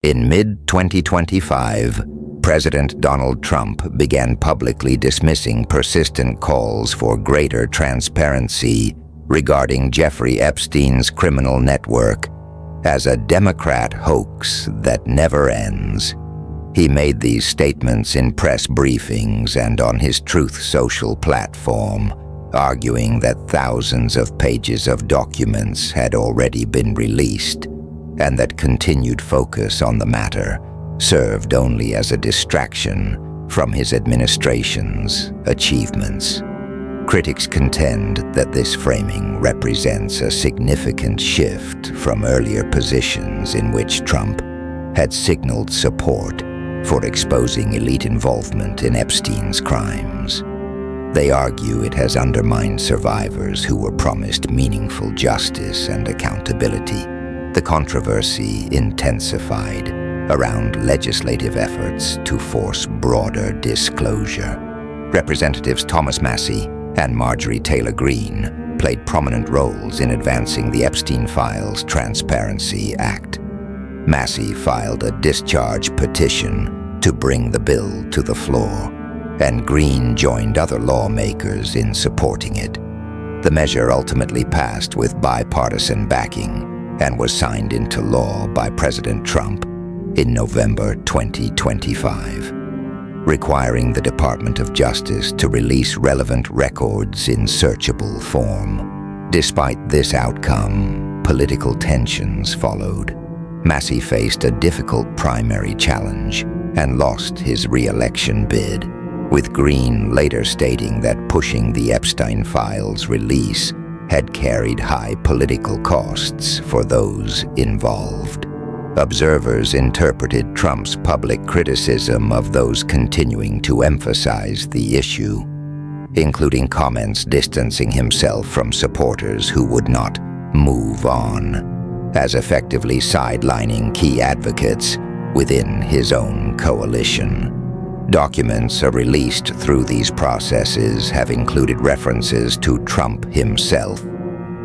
In mid-2025, President Donald Trump began publicly dismissing persistent calls for greater transparency regarding Jeffrey Epstein's criminal network as a Democrat hoax that never ends. He made these statements in press briefings and on his Truth Social platform, arguing that thousands of pages of documents had already been released and that continued focus on the matter served only as a distraction from his administration's achievements. Critics contend that this framing represents a significant shift from earlier positions in which Trump had signaled support for exposing elite involvement in Epstein's crimes. They argue it has undermined survivors who were promised meaningful justice and accountability. The controversy intensified around legislative efforts to force broader disclosure. Representatives Thomas Massie and Marjorie Taylor Greene played prominent roles in advancing the Epstein Files Transparency Act. Massie filed a discharge petition to bring the bill to the floor, and Greene joined other lawmakers in supporting it. The measure ultimately passed with bipartisan backing and was signed into law by President Trump in November 2025, requiring the Department of Justice to release relevant records in searchable form. Despite this outcome, political tensions followed. Massie faced a difficult primary challenge and lost his re-election bid, with Greene later stating that pushing the Epstein Files release had carried high political costs for those involved. Observers interpreted Trump's public criticism of those continuing to emphasize the issue, including comments distancing himself from supporters who would not move on, as effectively sidelining key advocates within his own coalition. Documents released through these processes have included references to Trump himself,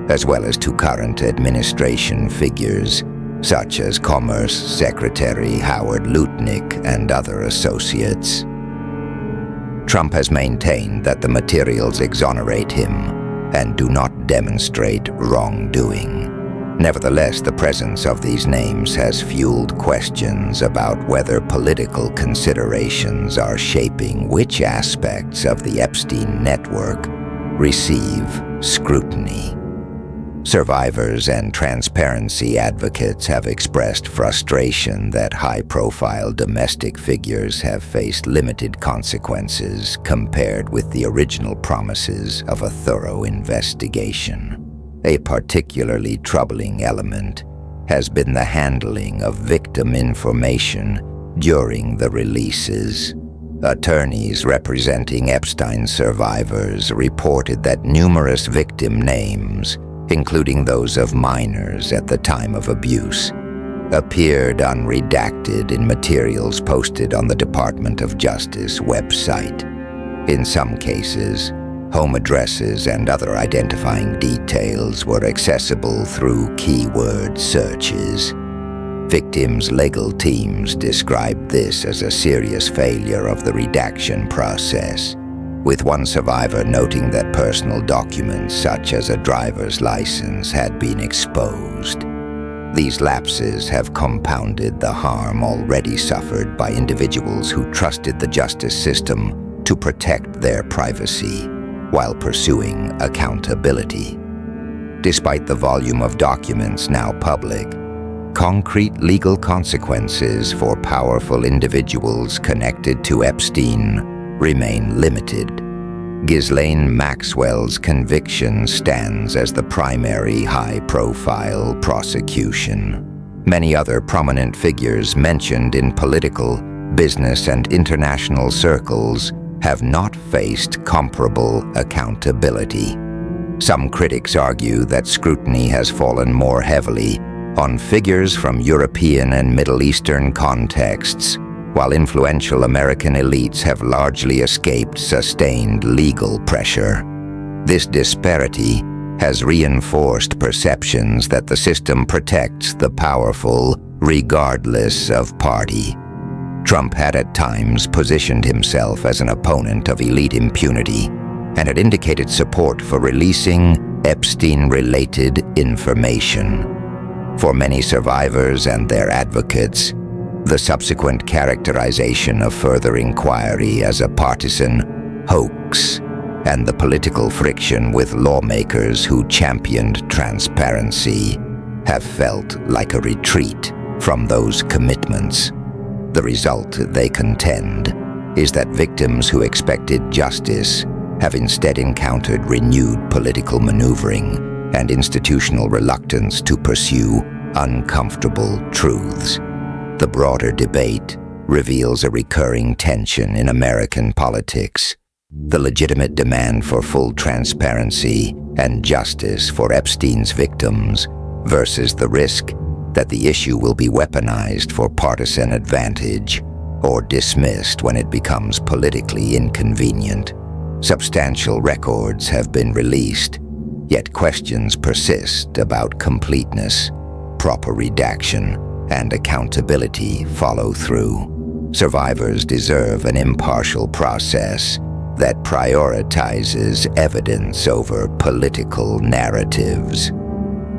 as well as to current administration figures, such as Commerce Secretary Howard Lutnick and other associates. Trump has maintained that the materials exonerate him and do not demonstrate wrongdoing. Nevertheless, the presence of these names has fueled questions about whether political considerations are shaping which aspects of the Epstein network receive scrutiny. Survivors and transparency advocates have expressed frustration that high-profile domestic figures have faced limited consequences compared with the original promises of a thorough investigation. A particularly troubling element has been the handling of victim information during the releases. Attorneys representing Epstein survivors reported that numerous victim names, including those of minors at the time of abuse, appeared unredacted in materials posted on the Department of Justice website. In some cases, home addresses and other identifying details were accessible through keyword searches. Victims' legal teams described this as a serious failure of the redaction process, with one survivor noting that personal documents such as a driver's license had been exposed. These lapses have compounded the harm already suffered by individuals who trusted the justice system to protect their privacy while pursuing accountability. Despite the volume of documents now public, concrete legal consequences for powerful individuals connected to Epstein remain limited. Ghislaine Maxwell's conviction stands as the primary high-profile prosecution. Many other prominent figures mentioned in political, business, and international circles have not faced comparable accountability. Some critics argue that scrutiny has fallen more heavily on figures from European and Middle Eastern contexts, while influential American elites have largely escaped sustained legal pressure. This disparity has reinforced perceptions that the system protects the powerful regardless of party. Trump had at times positioned himself as an opponent of elite impunity and had indicated support for releasing Epstein-related information. For many survivors and their advocates, the subsequent characterization of further inquiry as a partisan hoax and the political friction with lawmakers who championed transparency have felt like a retreat from those commitments. The result, they contend, is that victims who expected justice have instead encountered renewed political maneuvering and institutional reluctance to pursue uncomfortable truths. The broader debate reveals a recurring tension in American politics: the legitimate demand for full transparency and justice for Epstein's victims versus the risk that the issue will be weaponized for partisan advantage or dismissed when it becomes politically inconvenient. Substantial records have been released, yet questions persist about completeness, proper redaction, and accountability follow through. Survivors deserve an impartial process that prioritizes evidence over political narratives.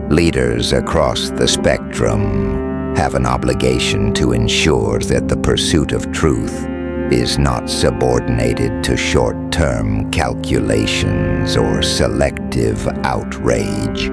Leaders across the spectrum have an obligation to ensure that the pursuit of truth is not subordinated to short-term calculations or selective outrage.